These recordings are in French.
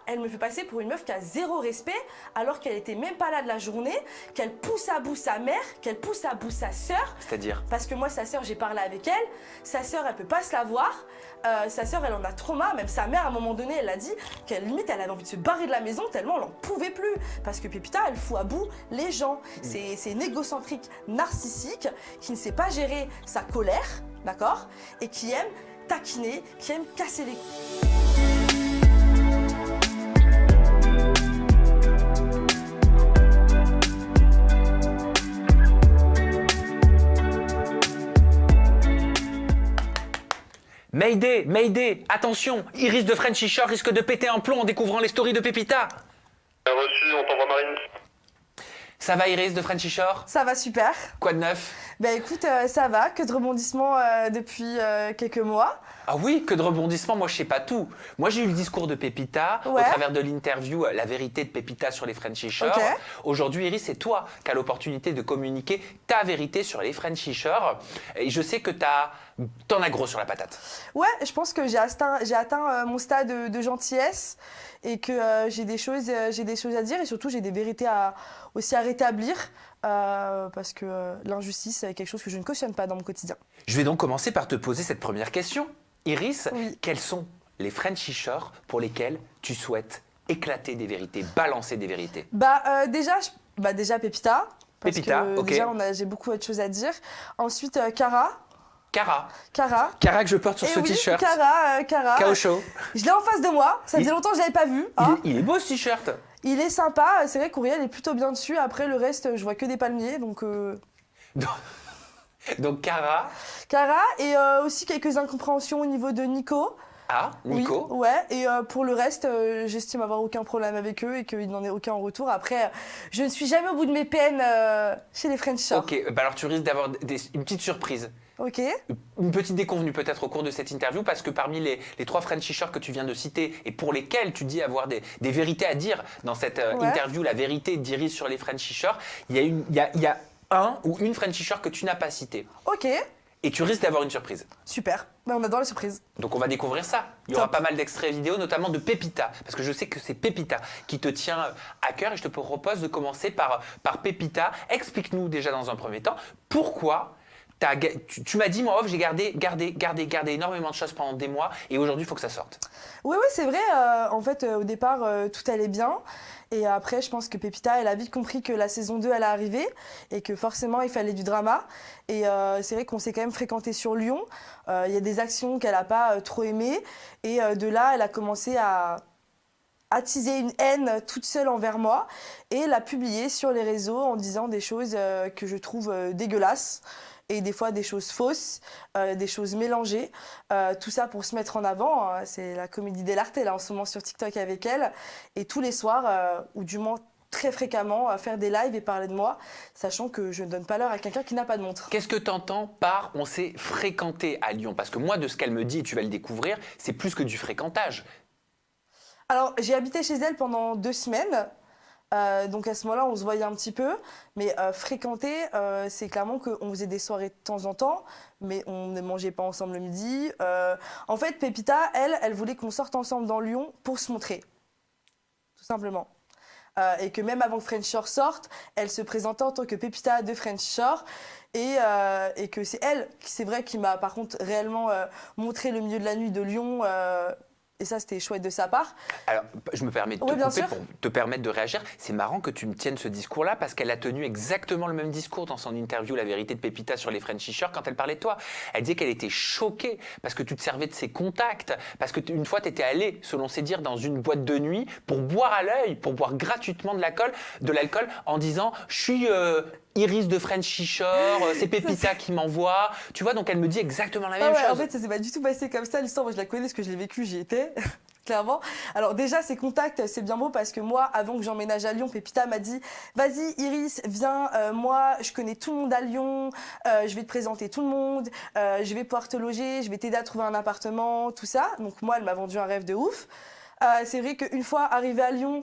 elle me fait passer pour une meuf qui a zéro respect, alors qu'elle était même pas là de la journée, qu'elle pousse à bout sa mère, qu'elle pousse à bout sa sœur. C'est-à-dire? Parce que moi, sa sœur, j'ai parlé avec elle. Sa sœur, elle peut pas se la voir. Sa sœur, elle en a trop marre. Même sa mère, à un moment donné, elle a dit qu'elle limite, elle avait envie de se barrer de la maison tellement elle en pouvait plus. Parce que Pépita, elle fout à bout les gens. C'est une égocentrique narcissique qui ne sait pas gérer sa colère, d'accord? Et qui aime taquiner, qui aime casser les couilles. Mayday, Mayday, attention, Iris de Frenchy Shore risque de péter un plomb en découvrant les stories de Pépita. Reçu, on t'envoie Marine. Ça va Iris de Frenchy Shore? Ça va super. Quoi de neuf? Ben écoute, ça va, que de rebondissements depuis quelques mois. Ah oui, que de rebondissements, moi je sais pas tout. Moi j'ai eu le discours de Pépita au travers de l'interview La vérité de Pépita sur les Frenchy Shore. Okay. Aujourd'hui Iris, c'est toi qui as l'opportunité de communiquer ta vérité sur les Frenchy Shore. Et je sais que t'en as gros sur la patate. Ouais, je pense que j'ai atteint mon stade de gentillesse et que j'ai des choses à dire et surtout j'ai des vérités aussi à rétablir parce que l'injustice c'est quelque chose que je ne cautionne pas dans mon quotidien. Je vais donc commencer par te poser cette première question. Iris, oui. Quels sont les Frenchy Shore pour lesquels tu souhaites éclater des vérités, balancer des vérités? Déjà Pépita. Parce Pépita, que ok. déjà j'ai beaucoup de choses à dire. Ensuite Cara. Cara que je porte sur ce t-shirt. Cara. Kao Show. Je l'ai en face de moi. Ça faisait longtemps que je l'avais pas vu. Hein. Il est beau ce t-shirt. Il est sympa. C'est vrai qu'Auriel est plutôt bien dessus. Après le reste, je vois que des palmiers. Donc Cara. Cara et aussi quelques incompréhensions au niveau de Nico. Ah, Nico. Oui, ouais. Et pour le reste, j'estime avoir aucun problème avec eux et qu'il n'en ait aucun en retour. Après, je ne suis jamais au bout de mes peines chez les Frenchy Shore. Ok, bah alors tu risques d'avoir une petite surprise. Ok. Une petite déconvenue peut-être au cours de cette interview parce que parmi les 3 Frenchy Shore que tu viens de citer et pour lesquels tu dis avoir des vérités à dire dans cette interview, la vérité d'Iris sur les Frenchy Shore, il y a un ou une Frenchy Shore que tu n'as pas cité. Ok. Et tu risques d'avoir une surprise. Super. Ben, on adore les surprises. Donc on va découvrir ça. Il y aura pas mal d'extraits vidéo, notamment de Pépita, parce que je sais que c'est Pépita qui te tient à cœur et je te propose de commencer par Pépita. Explique-nous déjà dans un premier temps pourquoi tu m'as dit, moi, j'ai gardé énormément de choses pendant des mois et aujourd'hui, il faut que ça sorte. Oui, c'est vrai. En fait, au départ, tout allait bien. Et après, je pense que Pépita, elle a vite compris que la saison 2 allait arriver et que forcément, il fallait du drama. Et c'est vrai qu'on s'est quand même fréquenté sur Lyon. Il y a des actions qu'elle n'a pas trop aimées. Et de là, elle a commencé à attiser une haine toute seule envers moi et l'a publiée sur les réseaux en disant des choses que je trouve dégueulasses. Et des fois des choses fausses, des choses mélangées. Tout ça pour se mettre en avant. C'est la comédie dell'arte, là, en ce moment sur TikTok avec elle. Et tous les soirs, ou du moins très fréquemment, faire des lives et parler de moi, sachant que je ne donne pas l'heure à quelqu'un qui n'a pas de montre. Qu'est-ce que tu entends par « on s'est fréquenté à Lyon » ? Parce que moi, de ce qu'elle me dit, et tu vas le découvrir, c'est plus que du fréquentage. Alors, j'ai habité chez elle pendant 2 semaines. Donc à ce moment-là, on se voyait un petit peu, mais fréquenter, c'est clairement qu'on faisait des soirées de temps en temps, mais on ne mangeait pas ensemble le midi. En fait, Pépita, elle voulait qu'on sorte ensemble dans Lyon pour se montrer, tout simplement. Et que même avant que Frenchy Shore sorte, elle se présentait en tant que Pépita de Frenchy Shore, et que c'est elle, c'est vrai, qui m'a par contre réellement montré le milieu de la nuit de Lyon. Et ça, c'était chouette de sa part. Alors, je me permets de te couper pour te permettre de réagir. C'est marrant que tu me tiennes ce discours-là parce qu'elle a tenu exactement le même discours dans son interview La vérité de Pépita sur les Frenchy Shore quand elle parlait de toi. Elle disait qu'elle était choquée parce que tu te servais de ses contacts, parce que une fois, tu étais allé, selon ses dires, dans une boîte de nuit pour boire à l'œil, pour boire gratuitement de l'alcool en disant « je suis… Iris de Frenchy Shore, c'est Pépita qui m'envoie. » Tu vois, donc elle me dit exactement la même chose. En fait, ça s'est pas du tout passé comme ça. L'histoire, moi, je la connais parce que je l'ai vécue, j'y étais, clairement. Alors déjà, ces contacts, c'est bien beau parce que moi, avant que j'emménage à Lyon, Pépita m'a dit « Vas-y, Iris, viens, moi, je connais tout le monde à Lyon, je vais te présenter tout le monde, je vais pouvoir te loger, je vais t'aider à trouver un appartement, tout ça. » Donc moi, elle m'a vendu un rêve de ouf. C'est vrai qu'une fois arrivée à Lyon,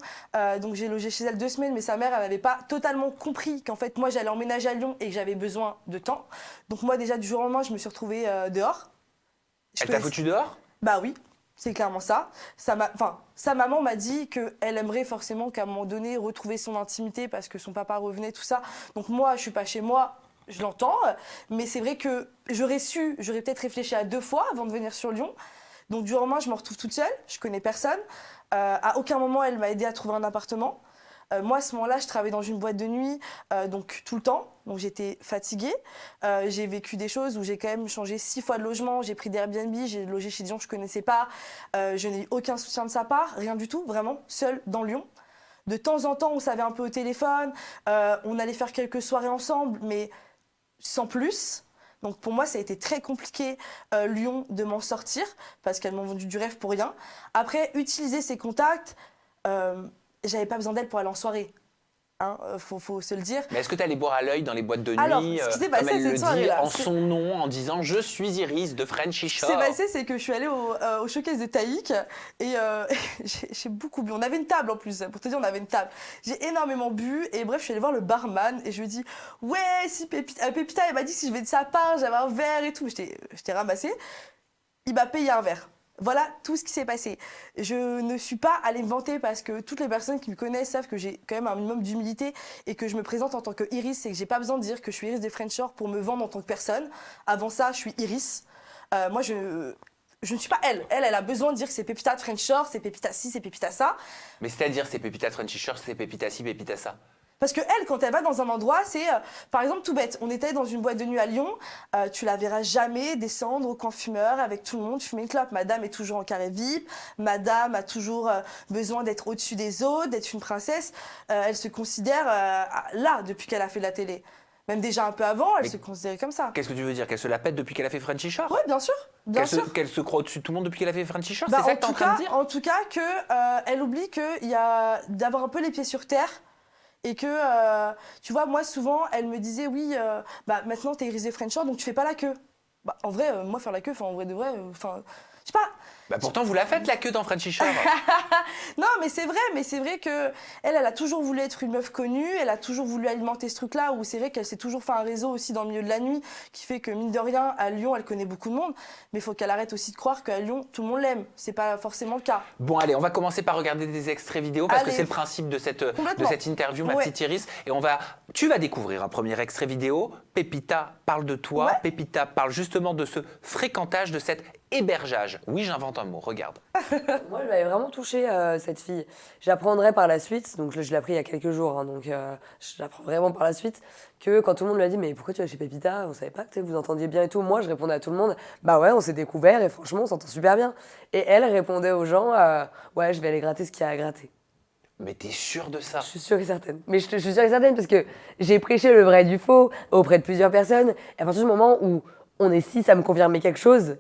donc j'ai logé chez elle 2 semaines, mais sa mère, elle n'avait pas totalement compris qu'en fait, moi, j'allais emménager à Lyon et que j'avais besoin de temps. Donc moi, déjà, du jour au lendemain, je me suis retrouvée dehors. Elle t'a foutu dehors ? Bah oui. C'est clairement ça. Sa maman m'a dit qu'elle aimerait forcément qu'à un moment donné retrouver son intimité parce que son papa revenait, tout ça. Donc moi, je suis pas chez moi, je l'entends. Mais c'est vrai que j'aurais peut-être réfléchi à 2 fois avant de venir sur Lyon. Donc du jour au lendemain, je me retrouve toute seule, je connais personne. À aucun moment, elle m'a aidée à trouver un appartement. Moi, à ce moment-là, je travaillais dans une boîte de nuit, donc tout le temps. Donc j'étais fatiguée. J'ai vécu des choses où j'ai quand même changé 6 fois de logement. J'ai pris des Airbnb, j'ai logé chez des gens que je ne connaissais pas. Je n'ai eu aucun soutien de sa part, rien du tout, vraiment, seule dans Lyon. De temps en temps, on s'avait un peu au téléphone. On allait faire quelques soirées ensemble, mais sans plus. Donc pour moi, ça a été très compliqué, Lyon, de m'en sortir, parce qu'elles m'ont vendu du rêve pour rien. Après, utiliser ses contacts... j'avais pas besoin d'elle pour aller en soirée. Hein, faut se le dire. Mais est-ce que tu allais boire à l'œil dans les boîtes de nuit, alors, ce qui s'est passé, comme elle le dit, là, en son nom, en disant « Je suis Iris de Frenchy Shore ». Ce qui s'est passé, c'est que je suis allée au showcase de Taïk et j'ai beaucoup bu. On avait une table en plus, pour te dire, on avait une table. J'ai énormément bu et bref, je suis allée voir le barman et je lui ai dit « Ouais, si Pépita, elle m'a dit que si je vais de sa part, j'avais un verre et tout. » J'étais ramassée. Il m'a payé un verre. Voilà tout ce qui s'est passé. Je ne suis pas allée me vanter parce que toutes les personnes qui me connaissent savent que j'ai quand même un minimum d'humilité et que je me présente en tant que Iris et que j'ai pas besoin de dire que je suis Iris des French Shore pour me vendre en tant que personne. Avant ça, je suis Iris. Moi, je ne suis pas elle. Elle a besoin de dire que c'est Pépita de French Shore, c'est Pépita ci, c'est Pépita ça. Mais c'est-à-dire, c'est Pépita de Frenchy Shore, c'est Pépita ci, Pépita ça. Parce que elle, quand elle va dans un endroit, c'est, par exemple, tout bête. On était dans une boîte de nuit à Lyon. Tu la verras jamais descendre au camp fumeur avec tout le monde fumer une clope. Madame est toujours en carré VIP. Madame a toujours besoin d'être au-dessus des autres, d'être une princesse. Elle se considère là depuis qu'elle a fait de la télé. Même déjà un peu avant, elle se considérait comme ça. Qu'est-ce que tu veux dire? Qu'elle se la pète depuis qu'elle a fait Frenchy Shore? Oui, bien sûr. Qu'elle se croit au-dessus de tout le monde depuis qu'elle a fait Frenchy Shore? C'est ça que tu es en train de dire? En tout cas, elle oublie qu'il y a d'avoir un peu les pieds sur terre. Et que, tu vois, moi, souvent, elle me disait, oui, maintenant, t'es Iris des French Shore, donc tu fais pas la queue. En vrai, moi, faire la queue, en vrai de vrai, je sais pas. Pourtant, vous la faites, la queue, dans Frenchy Shore. Non, mais c'est vrai que elle a toujours voulu être une meuf connue, elle a toujours voulu alimenter ce truc-là, où c'est vrai qu'elle s'est toujours fait un réseau aussi dans le milieu de la nuit, qui fait que, mine de rien, à Lyon, elle connaît beaucoup de monde, mais il faut qu'elle arrête aussi de croire qu'à Lyon, tout le monde l'aime. C'est pas forcément le cas. Bon, allez, on va commencer par regarder des extraits vidéo, parce que c'est le principe de cette interview, ma petite Iris, et tu vas découvrir un premier extrait vidéo. Pépita parle de toi, Pépita parle justement de ce fréquentage, de cet hébergeage. Oui, j'invente un mot, regarde. Moi, je m'avais vraiment touchée, cette fille. J'apprendrai par la suite, donc je l'ai appris il y a quelques jours, hein, donc j'apprends vraiment par la suite, que quand tout le monde lui a dit « Mais pourquoi tu vas chez Pépita? On savait pas que vous entendiez bien et tout. » Moi, je répondais à tout le monde « Bah ouais, on s'est découvert et franchement, on s'entend super bien. » Et elle répondait aux gens « Ouais, je vais aller gratter ce qu'il y a à gratter. » Mais t'es sûre de ça? Je suis sûre et certaine. Mais je suis sûre et certaine parce que j'ai prêché le vrai du faux auprès de plusieurs personnes. Et à partir du moment où on est 6 à me confirmer quelque chose,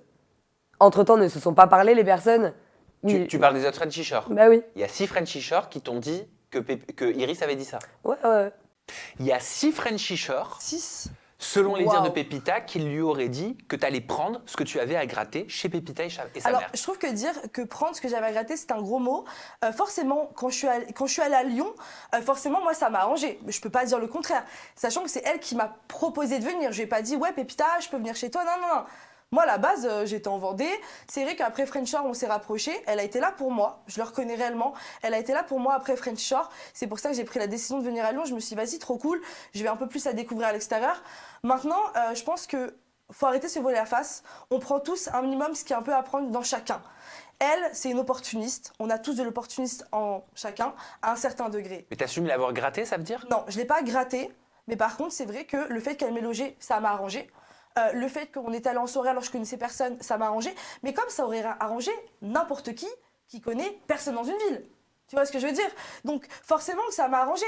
entre-temps ne se sont pas parlé les personnes. Oui. Tu parles des autres Frenchy Shore? Bah oui. Il y a 6 Frenchy Shore qui t'ont dit que Iris avait dit ça? Ouais. Il y a 6 Frenchy Shore. 6? Selon les dires de Pépita, qui lui aurait dit que tu allais prendre ce que tu avais à gratter chez Pépita et sa mère. Alors, je trouve que dire que prendre ce que j'avais à gratter, c'est un gros mot. Forcément, quand je suis allée à Lyon, forcément, moi, ça m'a arrangé. Je peux pas dire le contraire. Sachant que c'est elle qui m'a proposé de venir. Je lui ai pas dit, ouais, Pépita, je peux venir chez toi. Non. Moi, à la base, j'étais en Vendée. C'est vrai qu'après French Shore, on s'est rapprochés. Elle a été là pour moi. Je le reconnais réellement. Elle a été là pour moi après French Shore. C'est pour ça que j'ai pris la décision de venir à Lyon. Je me suis dit, vas-y, trop cool. Je vais un peu plus la découvrir à l'extérieur. Maintenant, je pense que faut arrêter de se voiler la face. On prend tous un minimum ce qui est un peu à prendre dans chacun. Elle, c'est une opportuniste. On a tous de l'opportuniste en chacun, à un certain degré. Mais t'assumes l'avoir gratté, ça veut dire? Non, je l'ai pas gratté. Mais par contre, c'est vrai que le fait qu'elle m'ait logé, ça m'a arrangé. Le fait qu'on était allé en soirée alors que je connaissais personne, ça m'a arrangé. Mais comme ça aurait arrangé n'importe qui connaît personne dans une ville. Tu vois ce que je veux dire? Donc forcément que ça m'a arrangé.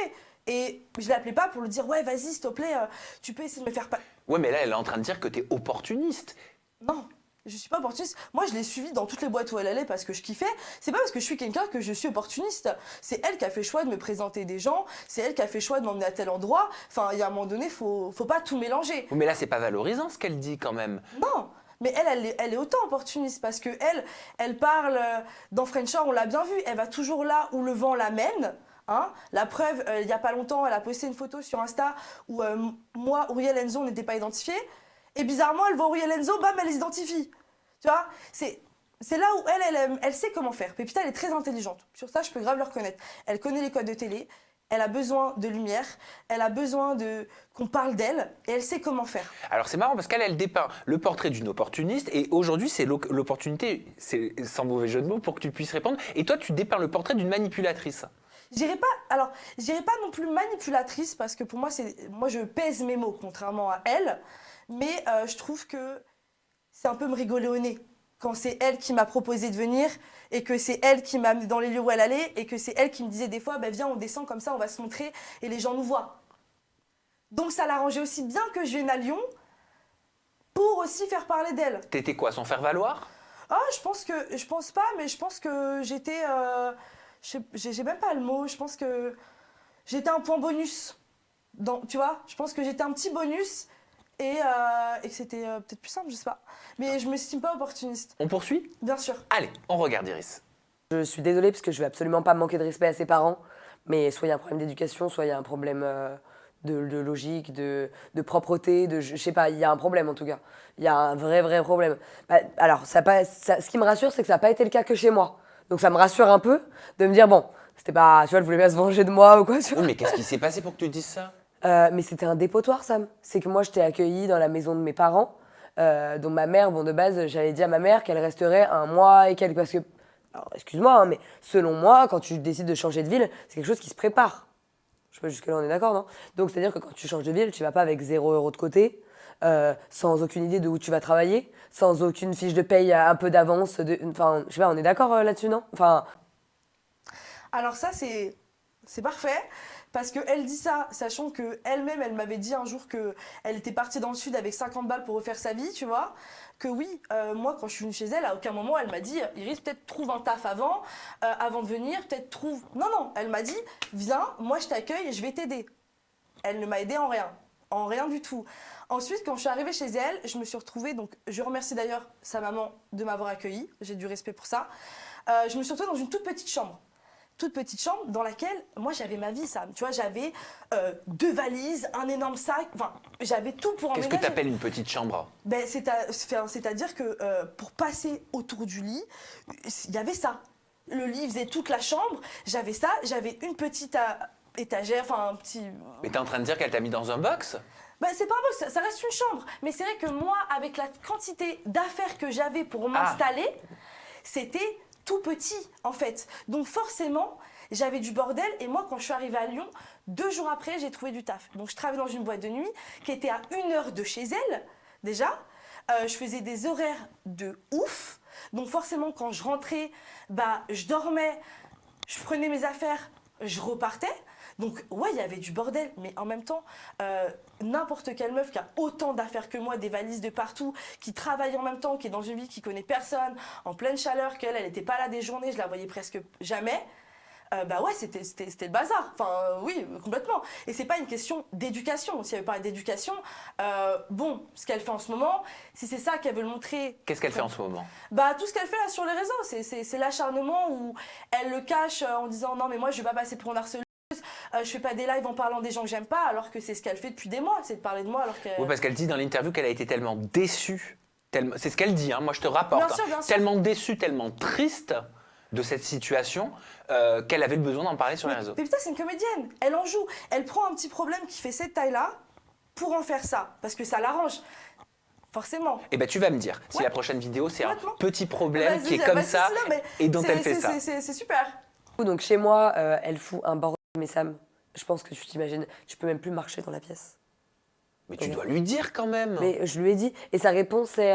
Et je l'appelais pas pour lui dire « Ouais, vas-y, s'il te plaît, tu peux essayer de me faire pas... » Ouais, mais là, elle est en train de dire que t'es opportuniste. Non, je suis pas opportuniste. Moi, je l'ai suivie dans toutes les boîtes où elle allait parce que je kiffais. C'est pas parce que je suis quelqu'un que je suis opportuniste. C'est elle qui a fait le choix de me présenter des gens. C'est elle qui a fait le choix de m'emmener à tel endroit. Enfin, il y a un moment donné, faut pas tout mélanger. Mais là, c'est pas valorisant ce qu'elle dit quand même. Non. Mais elle est autant opportuniste parce que elle parle dans French Shore, on l'a bien vu. Elle va toujours là où le vent l'amène. Hein, la preuve, il n'y a pas longtemps, elle a posté une photo sur Insta où moi, Uriel Enzo, on n'était pas identifiés. Et bizarrement, elle voit Uriel Enzo, bam, elle les identifie. Tu vois, c'est là où elle sait comment faire. Pépita, elle est très intelligente. Sur ça, je peux grave le reconnaître. Elle connaît les codes de télé, elle a besoin de lumière, elle a besoin qu'on parle d'elle, et elle sait comment faire. Alors c'est marrant parce qu'elle dépeint le portrait d'une opportuniste, et aujourd'hui c'est l'opportunité, c'est sans mauvais jeu de mots, pour que tu puisses répondre. Et toi, tu dépeins le portrait d'une manipulatrice. Je dirais pas non plus manipulatrice, parce que pour moi, moi je pèse mes mots, contrairement à elle, mais je trouve que c'est un peu me rigoler au nez. Quand c'est elle qui m'a proposé de venir et que c'est elle qui m'a amené dans les lieux où elle allait et que c'est elle qui me disait des fois, viens, on descend comme ça, on va se montrer et les gens nous voient. Donc ça l'arrangeait aussi bien que je vienne à Lyon pour aussi faire parler d'elle. T'étais quoi, son faire-valoir? Ah, je pense pas, mais je pense que j'étais, j'ai même pas le mot, je pense que j'étais un point bonus. Tu vois, je pense que j'étais un petit bonus. Et que c'était peut-être plus simple, je sais pas. Mais je me estime pas opportuniste. On poursuit? Bien sûr. Allez, on regarde Iris. Je suis désolée parce que je vais absolument pas manquer de respect à ses parents, mais soit il y a un problème d'éducation, soit il y a un problème de logique, de propreté, je sais pas, il y a un problème en tout cas. Il y a un vrai problème. Alors, ce qui me rassure, c'est que ça n'a pas été le cas que chez moi. Donc ça me rassure un peu de me dire, bon, c'était pas, tu vois, elle voulait pas se venger de moi ou quoi. Tu vois. Oui, mais qu'est-ce qui s'est passé pour que tu dises ça? Mais c'était un dépotoir, Sam. C'est que moi, j'étais accueillie dans la maison de mes parents. Donc ma mère, de base, j'avais dit à ma mère qu'elle resterait 1 mois et quelques. Parce que, alors, excuse-moi, hein, mais selon moi, quand tu décides de changer de ville, c'est quelque chose qui se prépare. Je sais pas, jusque-là, on est d'accord, non? Donc c'est-à-dire que quand tu changes de ville, tu vas pas avec 0 € de côté, sans aucune idée de où tu vas travailler, sans aucune fiche de paye à un peu d'avance. Enfin, je sais pas, on est d'accord là-dessus, non? Enfin. Alors ça, c'est parfait. Parce qu'elle dit ça, sachant qu'elle-même, elle m'avait dit un jour qu'elle était partie dans le sud avec 50 balles pour refaire sa vie, tu vois. Que oui, moi, quand je suis venue chez elle, à aucun moment, elle m'a dit « Iris, peut-être trouve un taf avant de venir, peut-être trouve… » Non, elle m'a dit « Viens, moi je t'accueille et je vais t'aider. » Elle ne m'a aidée en rien du tout. Ensuite, quand je suis arrivée chez elle, je me suis retrouvée, donc je remercie d'ailleurs sa maman de m'avoir accueillie, j'ai du respect pour ça. Je me suis retrouvée dans une toute petite chambre dans laquelle moi j'avais ma vie, Sam. Tu vois, j'avais 2 valises, un énorme sac, enfin j'avais tout pour emménager. Qu'est-ce que t'appelles une petite chambre? C'est-à-dire que pour passer autour du lit, il y avait ça. Le lit faisait toute la chambre, j'avais ça, j'avais une petite étagère, enfin un petit… Mais t'es en train de dire qu'elle t'a mis dans un box? C'est pas un box, ça reste une chambre. Mais c'est vrai que moi, avec la quantité d'affaires que j'avais pour m'installer, c'était tout petit en fait. Donc forcément, j'avais du bordel et moi quand je suis arrivée à Lyon, 2 jours après, j'ai trouvé du taf. Donc je travaillais dans une boîte de nuit qui était à 1 heure de chez elle déjà. Je faisais des horaires de ouf. Donc forcément quand je rentrais, je dormais, je prenais mes affaires, je repartais. Donc ouais, il y avait du bordel, mais en même temps, n'importe quelle meuf qui a autant d'affaires que moi, des valises de partout, qui travaille en même temps, qui est dans une ville qui connaît personne, en pleine chaleur, qu'elle n'était pas là des journées, je la voyais presque jamais. Ouais, c'était le bazar. Enfin, oui, complètement. Et c'est pas une question d'éducation. Si elle veut parler d'éducation, ce qu'elle fait en ce moment, si c'est ça qu'elle veut le montrer. Qu'est-ce qu'elle fait en ce moment? Tout ce qu'elle fait là sur les réseaux, c'est l'acharnement où elle le cache en disant non, mais moi je vais pas passer pour une harceleuse. Je fais pas des lives en parlant des gens que j'aime pas, alors que c'est ce qu'elle fait depuis des mois, c'est de parler de moi alors qu'elle… Oui, parce qu'elle dit dans l'interview qu'elle a été tellement déçue, c'est ce qu'elle dit, hein, moi je te rapporte, bien sûr. Tellement déçue, tellement triste de cette situation qu'elle avait le besoin d'en parler sur les réseaux. Mais putain, c'est une comédienne, elle en joue, elle prend un petit problème qui fait cette taille-là pour en faire ça, parce que ça l'arrange. Forcément. Eh ben tu vas me dire si la prochaine vidéo c'est un petit problème qui est comme ça et dont elle fait ça. C'est super. Donc chez moi, elle fout un bordel, mais Sam, je pense que tu t'imagines, tu peux même plus marcher dans la pièce. Mais tu dois lui dire quand même. Mais je lui ai dit, et sa réponse c'est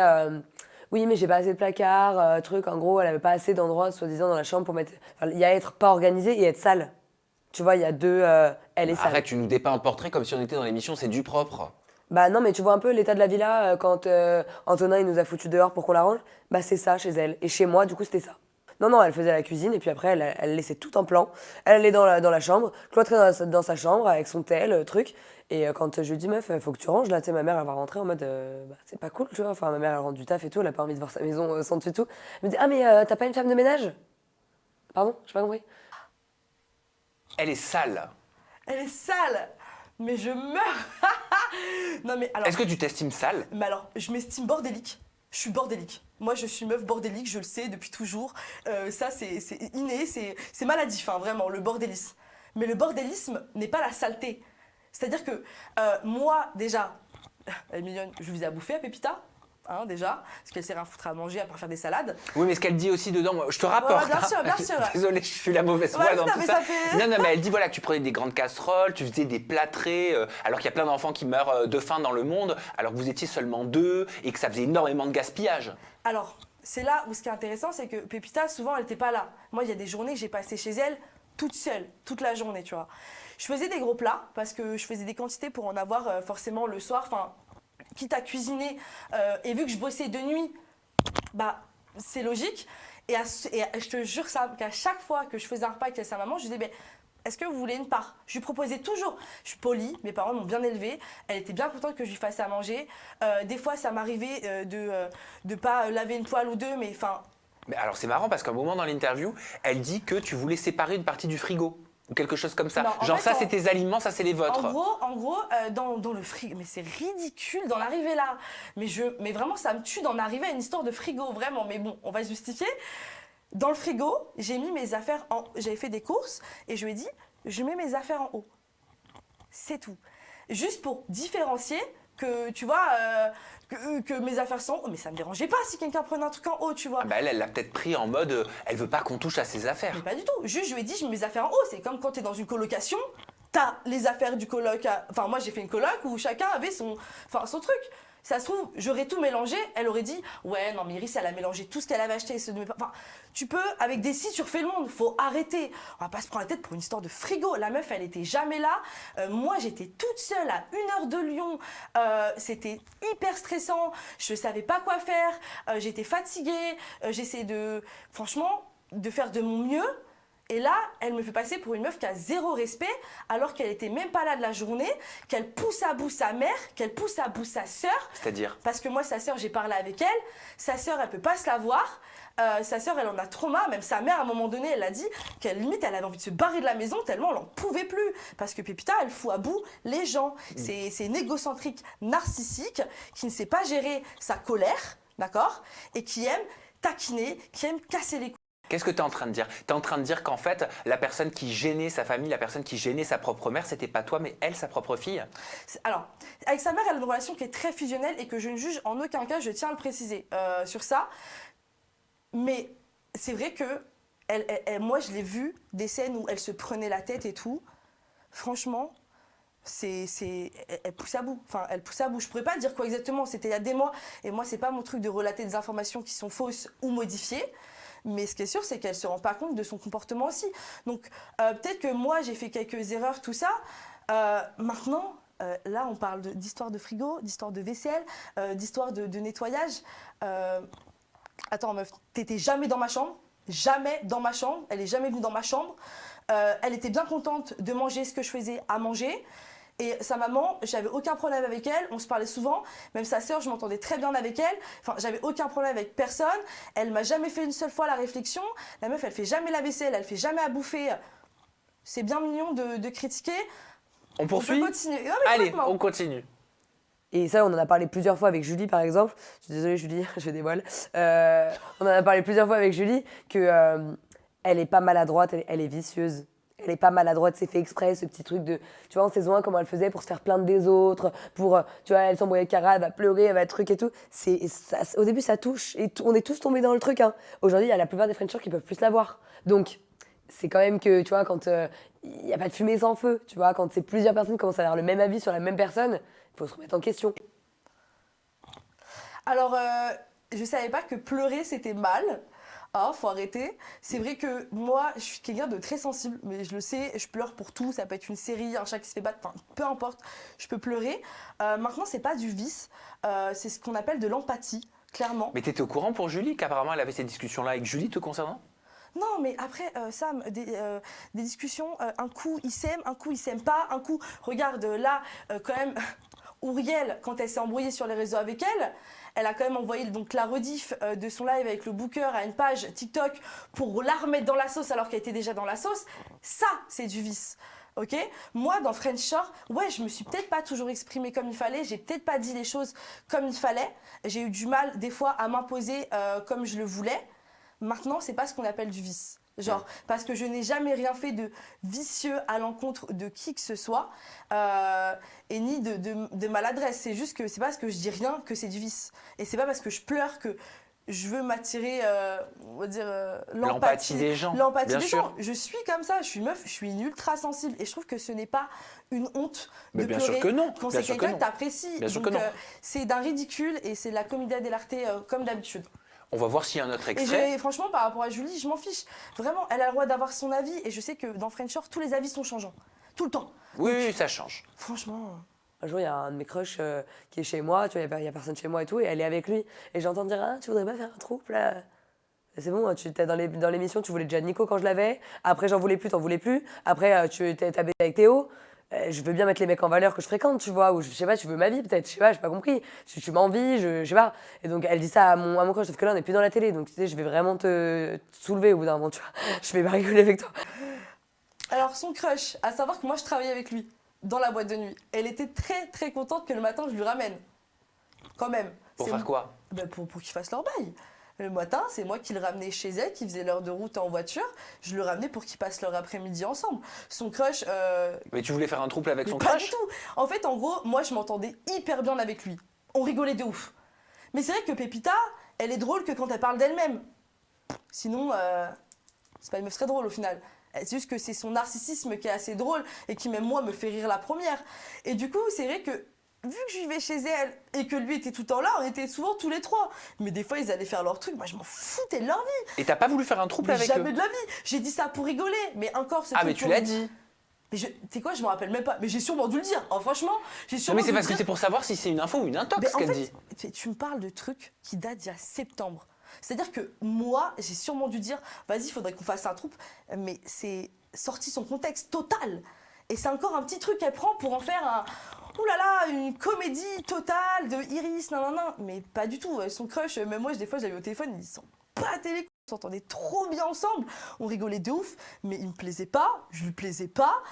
oui, mais j'ai pas assez de placards, en gros, elle avait pas assez d'endroits, soi-disant, dans la chambre pour mettre. Enfin, il y a être pas organisé et être sale. Tu vois, il y a deux. Elle est sale. Arrête, tu nous dépeins un portrait comme si on était dans l'émission C'est du propre. Non, mais tu vois un peu l'état de la villa quand Antonin il nous a foutu dehors pour qu'on la range. C'est ça chez elle. Et chez moi, du coup, c'était ça. Non, elle faisait la cuisine et puis après, elle laissait tout en plan. Elle allait dans la chambre, cloîtrée dans sa chambre avec son tel, truc. Et quand je lui dis, meuf, faut que tu ranges, là, tu sais, ma mère, elle va rentrer en mode, c'est pas cool, tu vois. Enfin, ma mère, elle rentre du taf et tout, elle a pas envie de voir sa maison sans dessus et tout. Elle me dit, ah, mais t'as pas une femme de ménage? Pardon, j'ai pas compris. Elle est sale. Elle est sale. Mais je meurs. Non, mais alors. Est-ce que tu t'estimes sale? Mais alors, je m'estime bordélique. je suis bordélique. Moi, je suis meuf bordélique, je le sais depuis toujours. Ça, c'est inné, c'est maladif, hein, vraiment, le bordélisme. Mais le bordélisme n'est pas la saleté. C'est-à-dire que moi, déjà, elle est mignonne, je lui faisais à bouffer à Pépita. Hein, déjà, parce qu'elle sait rien foutre à manger à part faire des salades. Oui, mais ce qu'elle dit aussi dedans, je te rapporte. Bien sûr, bien sûr. Désolée, je suis la mauvaise foi dans tout ça. Non, mais elle dit voilà, que tu prenais des grandes casseroles, tu faisais des plâtrés, alors qu'il y a plein d'enfants qui meurent de faim dans le monde, alors que vous étiez seulement 2 et que ça faisait énormément de gaspillage. Alors, c'est là où ce qui est intéressant, c'est que Pépita, souvent, elle n'était pas là. Moi, il y a des journées que j'ai passées chez elle toute seule, toute la journée, tu vois. Je faisais des gros plats parce que je faisais des quantités pour en avoir forcément le soir. Enfin, quitte à cuisiner, et vu que je bossais de nuit, bah, c'est logique. Et je te jure ça, qu'à chaque fois que je faisais un repas avec sa maman, je disais, est-ce que vous voulez une part? Je lui proposais toujours. Je suis polie, mes parents m'ont bien élevée. Elle était bien contente que je lui fasse à manger. Des fois, ça m'arrivait de pas laver une poêle ou deux, mais enfin... Mais alors c'est marrant parce qu'à un moment dans l'interview, elle dit que tu voulais séparer une partie du frigo. Ou quelque chose comme ça. Non, genre fait, ça c'est tes aliments, ça c'est les vôtres. En gros, dans le frigo, mais c'est ridicule d'en arriver là. Mais vraiment, ça me tue d'en arriver à une histoire de frigo, vraiment. Mais bon, on va justifier. Dans le frigo, j'ai mis mes affaires j'avais fait des courses et je lui ai dit, je mets mes affaires en haut. C'est tout. Juste pour différencier que, tu vois, que mes affaires sont en haut. Mais ça me dérangeait pas si quelqu'un prenait un truc en haut, tu vois. Ah bah elle l'a peut-être pris en mode, elle veut pas qu'on touche à ses affaires. Mais pas du tout. Juste, je lui ai dit, je mets mes affaires en haut. C'est comme quand t'es dans une colocation, t'as les affaires du coloc. Enfin, moi, j'ai fait une coloc où chacun avait son truc. Ça se trouve, j'aurais tout mélangé, elle aurait dit « Ouais, non, mais Iris, elle a mélangé tout ce qu'elle avait acheté. » Enfin, tu peux, avec des sites, tu refais le monde. Faut arrêter. On va pas se prendre la tête pour une histoire de frigo. La meuf, elle était jamais là. Moi, j'étais toute seule à 1 heure de Lyon. C'était hyper stressant. Je savais pas quoi faire. J'étais fatiguée. J'essayais franchement, de faire de mon mieux. Et là, elle me fait passer pour une meuf qui a 0 respect, alors qu'elle était même pas là de la journée, qu'elle pousse à bout sa mère, qu'elle pousse à bout sa sœur. C'est-à-dire ? Parce que moi, sa sœur, j'ai parlé avec elle. Sa sœur, elle peut pas se la voir. Sa sœur, elle en a trop marre. Même sa mère, à un moment donné, elle a dit qu'elle limite, elle avait envie de se barrer de la maison tellement elle en pouvait plus. Parce que Pépita, elle fout à bout les gens. C'est une égocentrique narcissique qui ne sait pas gérer sa colère, d'accord ? Et qui aime taquiner, qui aime casser les couilles. Qu'est-ce que tu es en train de dire? Tu es en train de dire qu'en fait, la personne qui gênait sa famille, la personne qui gênait sa propre mère, c'était pas toi, mais elle, sa propre fille? Alors, avec sa mère, elle a une relation qui est très fusionnelle et que je ne juge en aucun cas, je tiens à le préciser sur ça. Mais c'est vrai que moi, je l'ai vu, des scènes où elle se prenait la tête et tout. Franchement, elle pousse à bout. Enfin, elle pousse à bout. Je pourrais pas dire quoi exactement, c'était il y a des mois. Et moi, c'est pas mon truc de relater des informations qui sont fausses ou modifiées. Mais ce qui est sûr, c'est qu'elle ne se rend pas compte de son comportement aussi. Donc, peut-être que moi, j'ai fait quelques erreurs, tout ça. Maintenant, là, on parle d'histoire de frigo, d'histoire de vaisselle, d'histoire de nettoyage. Attends, meuf, t'étais jamais dans ma chambre. Jamais dans ma chambre. Elle est jamais venue dans ma chambre. Elle était bien contente de manger ce que je faisais à manger. Et sa maman, j'avais aucun problème avec elle, on se parlait souvent, même sa sœur, je m'entendais très bien avec elle, enfin j'avais aucun problème avec personne, elle m'a jamais fait une seule fois la réflexion, la meuf elle fait jamais la vaisselle, elle fait jamais à bouffer, c'est bien mignon de critiquer. On poursuit? On peut continuer. Non, allez, on continue. Et ça, on en a parlé plusieurs fois avec Julie, par exemple. Je suis désolée, Julie, je dévoile. On en a parlé plusieurs fois avec Julie que elle est pas maladroite, elle est vicieuse. Elle est pas maladroite, c'est fait exprès, ce petit truc de... Tu vois, en saison 1, comment elle faisait pour se faire plaindre des autres, pour... Tu vois, elle s'embrouillait avec Cara, elle va pleurer, elle va truc et tout. Au début, ça touche. Et on est tous tombés dans le truc. Hein. Aujourd'hui, il y a la plupart des Frenchers qui peuvent plus la voir. Donc, c'est quand même que, tu vois, quand il n'y a pas de fumée sans feu, tu vois, quand c'est plusieurs personnes qui commencent à avoir le même avis sur la même personne, il faut se remettre en question. Alors, je savais pas que pleurer, c'était mal. Ah, faut arrêter. C'est vrai que moi, je suis quelqu'un de très sensible, mais je le sais, je pleure pour tout. Ça peut être une série, un chat qui se fait battre, enfin, peu importe, je peux pleurer. Maintenant, c'est pas du vice, c'est ce qu'on appelle de l'empathie, clairement. Mais t'étais au courant pour Julie, qu'apparemment elle avait cette discussion-là avec Julie te concernant? Non, mais après, Sam, des discussions, un coup il s'aime, un coup il s'aime pas, un coup, regarde, là, quand même, Ouriel, quand elle s'est embrouillée sur les réseaux avec elle a quand même envoyé donc la rediff de son live avec le booker à une page TikTok pour la remettre dans la sauce alors qu'elle était déjà dans la sauce. Ça, c'est du vice. Ok, moi dans French Shore, ouais, je me suis peut-être pas toujours exprimée comme il fallait, j'ai peut-être pas dit les choses comme il fallait, j'ai eu du mal des fois à m'imposer comme je le voulais. Maintenant, c'est pas ce qu'on appelle du vice. Genre, parce que je n'ai jamais rien fait de vicieux à l'encontre de qui que ce soit, et ni de maladresse. C'est juste que c'est pas parce que je dis rien que c'est du vice. Et c'est pas parce que je pleure que je veux m'attirer, on va dire, l'empathie des gens. L'empathie bien des sûr. gens. Je suis comme ça, je suis meuf, je suis une ultra sensible. Et je trouve que ce n'est pas une honte Mais de bien pleurer sûr que non. quand Bien c'est sûr que quelqu'un non. que t'apprécies. Bien sûr Donc, que non. c'est d'un ridicule et c'est de la commedia dell'arte comme d'habitude. On va voir s'il y a un autre Et extrait. franchement, par rapport à Julie, je m'en fiche. Vraiment, elle a le droit d'avoir son avis. Et je sais que dans French Shore, tous les avis sont changeants. Tout le temps. Oui, ça change. Franchement. Un jour, il y a un de mes crushs qui est chez moi, tu vois, il y a personne chez moi et tout, et elle est avec lui. Et j'entends dire, ah, tu voudrais pas faire un trouble là? C'est bon, tu étais dans l'émission, tu voulais déjà Nico quand je l'avais. Après, j'en voulais plus, t'en voulais plus. Après, t'as baisé avec Théo. Je veux bien mettre les mecs en valeur que je fréquente, tu vois, ou je sais pas, tu veux ma vie peut-être, je sais pas, j'ai pas compris. Tu m'envies, je sais pas. Et donc elle dit ça à mon crush, sauf que là on n'est plus dans la télé, donc tu sais, je vais vraiment te soulever au bout d'un moment, tu vois. Je vais pas rigoler avec toi. Alors son crush, à savoir que moi je travaillais avec lui dans la boîte de nuit. Elle était très très contente que le matin je lui ramène. Quand même. Pour faire quoi? Pour qu'ils fassent leur bail. Le matin, c'est moi qui le ramenais chez elle, qui faisait l'heure de route en voiture. Je le ramenais pour qu'ils passent leur après-midi ensemble. Son crush... Mais tu voulais faire un trouble avec son pas crush? du tout. En fait, en gros, moi, je m'entendais hyper bien avec lui. On rigolait de ouf. Mais c'est vrai que Pépita, elle est drôle que quand elle parle d'elle-même. Sinon, c'est pas une meuf très drôle au final. C'est juste que c'est son narcissisme qui est assez drôle et qui, même moi, me fait rire la première. Et du coup, c'est vrai que vu que je vivais chez elle et que lui était tout le temps là, on était souvent tous les trois. Mais des fois, ils allaient faire leur truc. Moi, je m'en foutais de leur vie. Et t'as pas voulu faire un trouble Mais avec eux? jamais de la vie. J'ai dit ça pour rigoler. Mais encore, ce Ah, truc mais tu pour- l'as dit. Mais tu sais quoi, je me rappelle même pas. Mais j'ai sûrement dû le dire. Oh, franchement, j'ai Non, sûrement mais dû c'est le parce que dire. c'est pour savoir si c'est une info ou une intox Mais en qu'elle fait, dit. tu me parles de trucs qui datent d'il y a septembre. C'est-à-dire que moi, j'ai sûrement dû dire, vas-y, il faudrait qu'on fasse un troupe. Mais c'est sorti son contexte total. Et c'est encore un petit truc qu'elle prend pour en faire un... Ouh là là, une comédie totale de Iris, nanana. Mais pas du tout. Son crush, même moi, des fois, je l'avais au téléphone, ils s'en battaient les couilles. On s'entendait trop bien ensemble. On rigolait de ouf. Mais il me plaisait pas, je lui plaisais pas.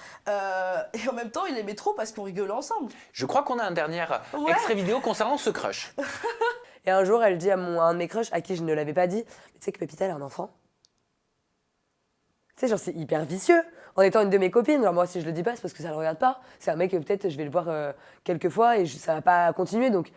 Et en même temps, il aimait trop parce qu'on rigolait ensemble. Je crois qu'on a un dernier extrait vidéo concernant ce crush. Et un jour, elle dit à un de mes crushs, à qui je ne l'avais pas dit, tu sais que Pépita, elle a un enfant. Tu sais, genre, c'est hyper vicieux. En étant une de mes copines, genre, moi, si je le dis pas, c'est parce que ça le regarde pas. C'est un mec que peut-être je vais le voir quelques fois et ça va pas continuer. Donc,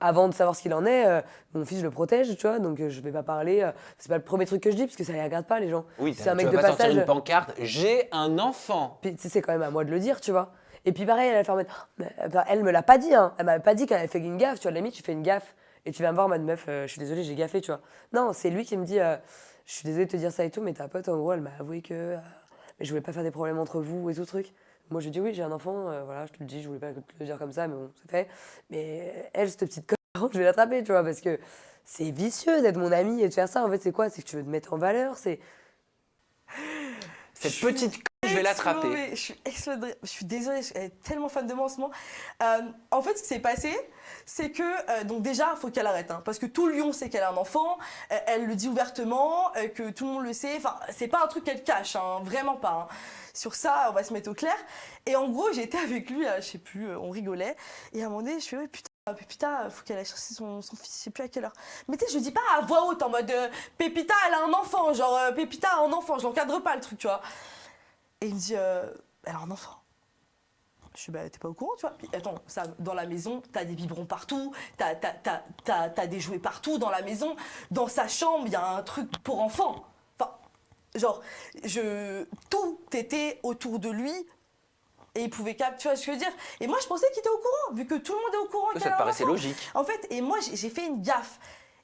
avant de savoir ce qu'il en est, mon fils, je le protège, tu vois. Donc, je vais pas parler. C'est pas le premier truc que je dis parce que ça les regarde pas, les gens. Oui, c'est un tu mec vas de pas sortir passage. une pancarte, j'ai un enfant. Puis, tu sais, c'est quand même à moi de le dire, tu vois. Et puis, pareil, elle va faire en mode, elle me l'a pas dit, hein. Elle m'avait pas dit qu'elle avait fait une gaffe. Tu vois, à la limite, tu fais une gaffe et tu vas me voir, mode meuf, je suis désolée, j'ai gaffé, tu vois. Non, c'est lui qui me dit, je suis désolée de te dire ça et tout, mais ta pote, en gros, elle m'a avoué que mais je voulais pas faire des problèmes entre vous et tout truc. Moi, j'ai dit oui, j'ai un enfant, voilà, je te le dis, je voulais pas te le dire comme ça, mais bon, c'est fait. Mais elle, cette petite conne, je vais l'attraper, tu vois, parce que c'est vicieux d'être mon amie et de faire ça. En fait, c'est quoi? C'est que tu veux te mettre en valeur, c'est... Cette petite conne, je vais l'attraper. Je suis explosée. Je suis désolée, elle est tellement fan de moi en ce moment. En fait, ce qui s'est passé, c'est que, donc déjà, il faut qu'elle arrête. Hein, parce que tout Lyon sait qu'elle a un enfant. Elle le dit ouvertement, que tout le monde le sait. Enfin, c'est pas un truc qu'elle cache, hein, vraiment pas. Hein. Sur ça, on va se mettre au clair. Et en gros, j'étais avec lui, je sais plus, on rigolait. Et à un moment donné, je fais, ouais, Pépita, faut qu'elle aille chercher son fils, je sais plus à quelle heure. Mais tu sais, je dis pas à voix haute en mode Pépita, elle a un enfant, genre Pépita a un enfant, je l'encadre pas le truc, tu vois. Et il me dit, elle a un enfant. Je suis, bah, t'es pas au courant, tu vois. Puis, attends, ça, dans la maison, t'as des biberons partout, t'as des jouets partout dans la maison. Dans sa chambre, il y a un truc pour enfants. Enfin, genre, tout était autour de lui. Et il pouvait capter, tu vois ce que je veux dire. Et moi, je pensais qu'il était au courant, vu que tout le monde est au courant qu'elle a un enfant. Ça te paraissait logique. En fait, et moi, j'ai fait une gaffe.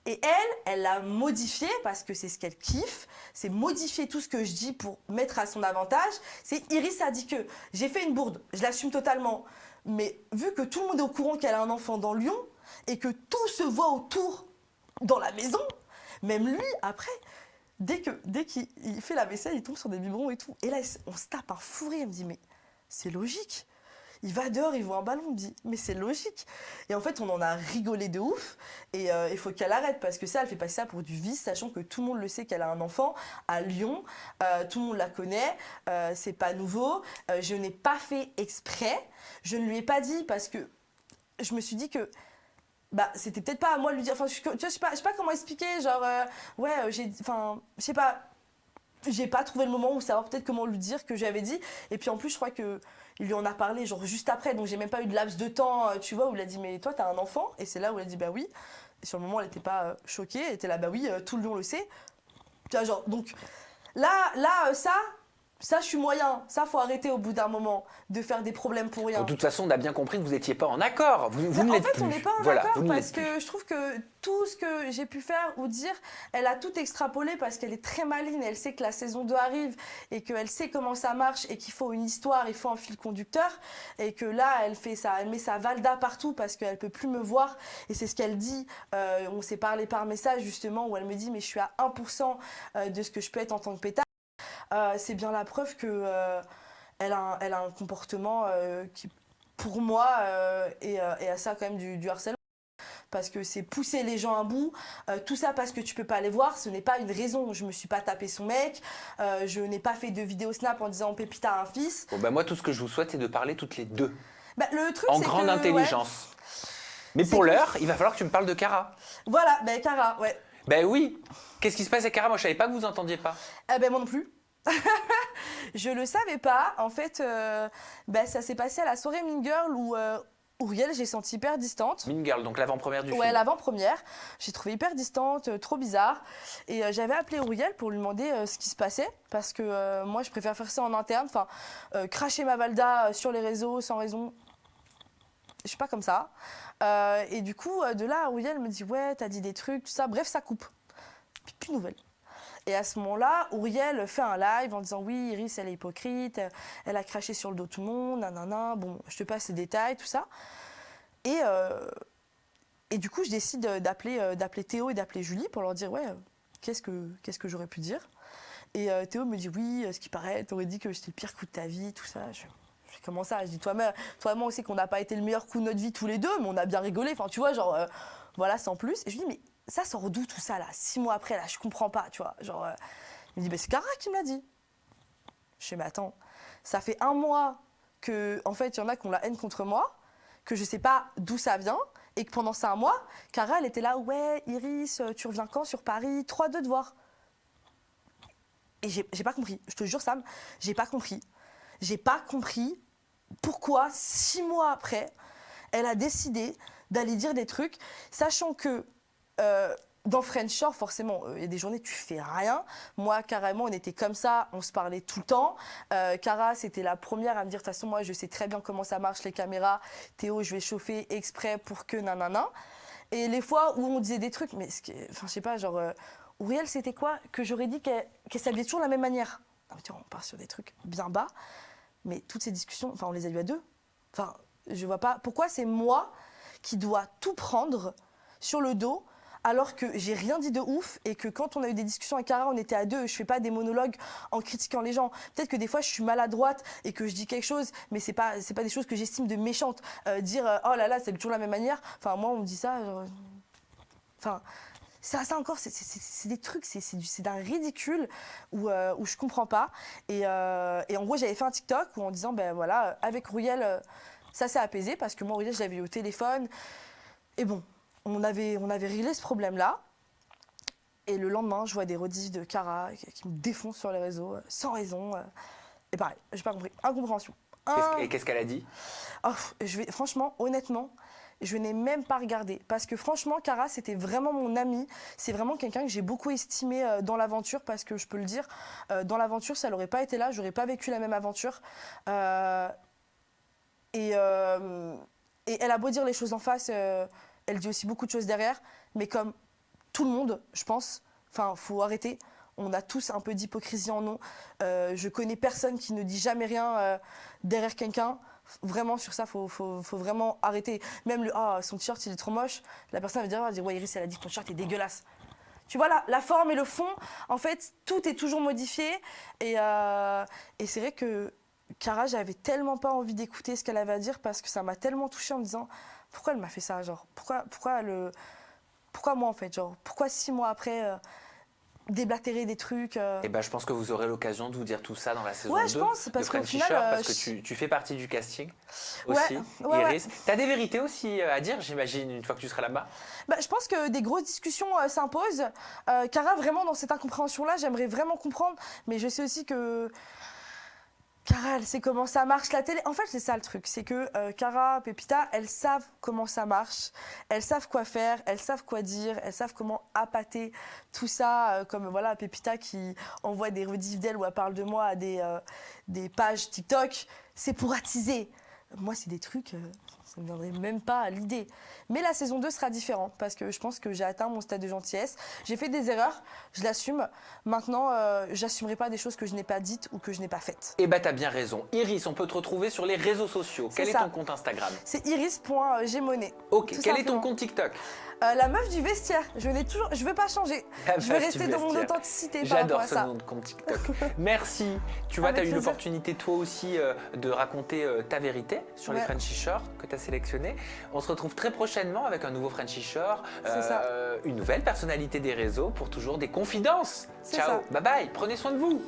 Et elle l'a modifié parce que c'est ce qu'elle kiffe. C'est modifier tout ce que je dis pour mettre à son avantage. C'est Iris a dit que j'ai fait une bourde, je l'assume totalement. Mais vu que tout le monde est au courant qu'elle a un enfant dans Lyon et que tout se voit autour dans la maison, même lui, après, dès qu'il fait la vaisselle, il tombe sur des biberons et tout. Et là, on se tape un fou rire. Il me dit, mais c'est logique. il va dehors, il voit un ballon, il me dit mais c'est logique. Et en fait, on en a rigolé de ouf. Et il faut qu'elle arrête parce que ça, elle fait passer ça pour du vice, sachant que tout le monde le sait qu'elle a un enfant à Lyon. Tout le monde la connaît. C'est pas nouveau. Je n'ai pas fait exprès. Je ne lui ai pas dit parce que je me suis dit que c'était peut-être pas à moi de lui dire. Enfin, je sais pas comment expliquer. Genre, je sais pas. J'ai pas trouvé le moment où savoir peut-être comment lui dire que j'avais dit. Et puis en plus, je crois que il lui en a parlé genre juste après. Donc j'ai même pas eu de laps de temps, tu vois, où il a dit mais toi t'as un enfant. Et c'est là où elle a dit bah oui. Et sur le moment, elle était pas choquée. Elle était là bah oui, tout le monde le sait. Tu vois, genre donc ça, je suis moyen. Ça, faut arrêter au bout d'un moment de faire des problèmes pour rien. De toute façon, on a bien compris que vous n'étiez pas en accord. Vous ne l'êtes plus. En fait, on n'est pas en accord parce que je trouve que tout ce que j'ai pu faire ou dire, elle a tout extrapolé parce qu'elle est très maligne. Elle sait que la saison 2 arrive et qu'elle sait comment ça marche et qu'il faut une histoire, il faut un fil conducteur. Et que là, elle met sa valda partout parce qu'elle ne peut plus me voir. Et c'est ce qu'elle dit. On s'est parlé par message justement où elle me dit mais je suis à 1% de ce que je peux être en tant que pétard. C'est bien la preuve que elle a un comportement qui, pour moi, est à ça quand même du harcèlement. Parce que c'est pousser les gens à bout, tout ça parce que tu peux pas les voir, ce n'est pas une raison. Je me suis pas tapé son mec, je n'ai pas fait de vidéo snap en disant Pépita a un fils. Bon, moi tout ce que je vous souhaite c'est de parler toutes les deux. Le truc, en grande intelligence. Ouais. Mais pour l'heure, il va falloir que tu me parles de Cara. Voilà, Cara, ouais. Oui. Qu'est-ce qui se passe avec Cara? Moi je savais pas que vous entendiez pas. Moi non plus. Je le savais pas. En fait, ça s'est passé à la soirée Mean Girl où Ouriel, j'ai senti hyper distante. Mean Girl, donc l'avant-première du film. Ouais, l'avant-première. J'ai trouvé hyper distante, trop bizarre. Et j'avais appelé Ouriel pour lui demander ce qui se passait. Parce que moi, je préfère faire ça en interne. Enfin, cracher ma valda sur les réseaux sans raison. Je suis pas comme ça. Et du coup, de là, Ouriel me dit ouais, t'as dit des trucs, tout ça. Bref, ça coupe. Puis plus de nouvelles. Et à ce moment-là, Ouriel fait un live en disant oui, Iris, elle est hypocrite, elle a craché sur le dos de tout le monde, nanana. Bon, je te passe les détails, tout ça. Et du coup, je décide d'appeler Théo et d'appeler Julie pour leur dire ouais, qu'est-ce que j'aurais pu dire. Et Théo me dit oui, ce qui paraît, t'aurais dit que j'étais le pire coup de ta vie, tout ça. Je fais comment ça? Je dis toi et moi, on sait qu'on n'a pas été le meilleur coup de notre vie tous les deux, mais on a bien rigolé. Enfin, tu vois, genre voilà, sans plus. Et je lui dis mais ça sort d'où tout ça là? 6 mois après là, je comprends pas, tu vois. Genre, il me dit c'est Cara qui me l'a dit. Je dis mais attends, ça fait 1 mois que en fait il y en a qui ont la haine contre moi, que je sais pas d'où ça vient, et que pendant ces 1 mois, Cara elle était là ouais Iris, tu reviens quand sur Paris? 3-2 de voir. Et j'ai pas compris. Je te jure Sam, j'ai pas compris. J'ai pas compris pourquoi 6 mois après, elle a décidé d'aller dire des trucs, sachant que dans French Shore, forcément, il y a des journées tu fais rien. Moi, carrément, on était comme ça, on se parlait tout le temps. Cara, c'était la première à me dire, de toute façon, moi, je sais très bien comment ça marche, les caméras. Théo, je vais chauffer exprès pour que nanana. Et les fois où on disait des trucs, mais je sais pas, genre, Ouriel, c'était quoi? Que j'aurais dit qu'elle s'habillait toujours de la même manière. Non, mais tu vois, on part sur des trucs bien bas. Mais toutes ces discussions, on les a eues à deux. Enfin, je vois pas pourquoi c'est moi qui dois tout prendre sur le dos alors que j'ai rien dit de ouf et que quand on a eu des discussions avec Cara, on était à deux. Je fais pas des monologues en critiquant les gens. Peut-être que des fois je suis maladroite et que je dis quelque chose, mais c'est pas des choses que j'estime de méchantes. Dire oh là là, c'est toujours la même manière. Enfin moi on me dit ça. Ça encore, c'est des trucs, c'est d'un ridicule où je comprends pas. Et en gros, j'avais fait un TikTok où en disant, ben voilà, avec Ouriel, ça s'est apaisé parce que moi, Ouriel, je l'avais eu au téléphone. Et bon, on avait réglé ce problème-là. Et le lendemain, je vois des rediffs de Cara qui me défoncent sur les réseaux, sans raison. Et pareil, j'ai pas compris. Incompréhension. Et qu'est-ce qu'elle a dit? Franchement, honnêtement, je n'ai même pas regardé. Parce que franchement, Cara, c'était vraiment mon amie. C'est vraiment quelqu'un que j'ai beaucoup estimé dans l'aventure. Parce que je peux le dire, dans l'aventure, si elle n'aurait pas été là, j'aurais pas vécu la même aventure. Et elle a beau dire les choses en face, elle dit aussi beaucoup de choses derrière. Mais comme tout le monde, je pense, faut arrêter. On a tous un peu d'hypocrisie en nous. Je connais personne qui ne dit jamais rien derrière quelqu'un. Vraiment, sur ça, faut vraiment arrêter. Même son t-shirt, il est trop moche. La personne va dire ouais, Iris, elle a dit que ton t-shirt est dégueulasse. Tu vois, la forme et le fond, en fait, tout est toujours modifié. Et c'est vrai que Cara, j'avais tellement pas envie d'écouter ce qu'elle avait à dire parce que ça m'a tellement touchée en me disant pourquoi elle m'a fait ça, genre pourquoi moi en fait, genre pourquoi 6 mois après déblatérer des trucs. Et je pense que vous aurez l'occasion de vous dire tout ça dans la saison 2 je pense, parce de Frenchy qu'au final, Shore, parce que tu fais partie du casting aussi, Iris. T'as des vérités aussi à dire, j'imagine, une fois que tu seras là-bas. Je pense que des grosses discussions s'imposent. Cara, vraiment, dans cette incompréhension-là, j'aimerais vraiment comprendre, mais je sais aussi que Cara, elle sait comment ça marche la télé. En fait, c'est ça le truc, c'est que Cara, Pépita, elles savent comment ça marche, elles savent quoi faire, elles savent quoi dire, elles savent comment appâter tout ça. Comme voilà, Pépita qui envoie des rediffs d'elle où elle parle de moi à des pages TikTok, c'est pour attiser. Moi, c'est des trucs, ça ne me viendrait même pas à l'idée. Mais la saison 2 sera différente parce que je pense que j'ai atteint mon stade de gentillesse. J'ai fait des erreurs, je l'assume. Maintenant, j'assumerai pas des choses que je n'ai pas dites ou que je n'ai pas faites. T'as bien raison. Iris, on peut te retrouver sur les réseaux sociaux. Quel est ton compte Instagram? C'est iris.gmonet. Ok, quel est ton compte TikTok? La meuf du vestiaire. Je veux pas changer. Je veux rester dans mon authenticité. J'adore ce nom de compte TikTok. Merci. Tu vois, tu as eu l'opportunité toi aussi de raconter ta vérité sur les Frenchy Shore que tu as sélectionné. On se retrouve très prochainement avec un nouveau Frenchy Shore, une nouvelle personnalité des réseaux pour toujours des confidences. Ciao, bye bye, prenez soin de vous.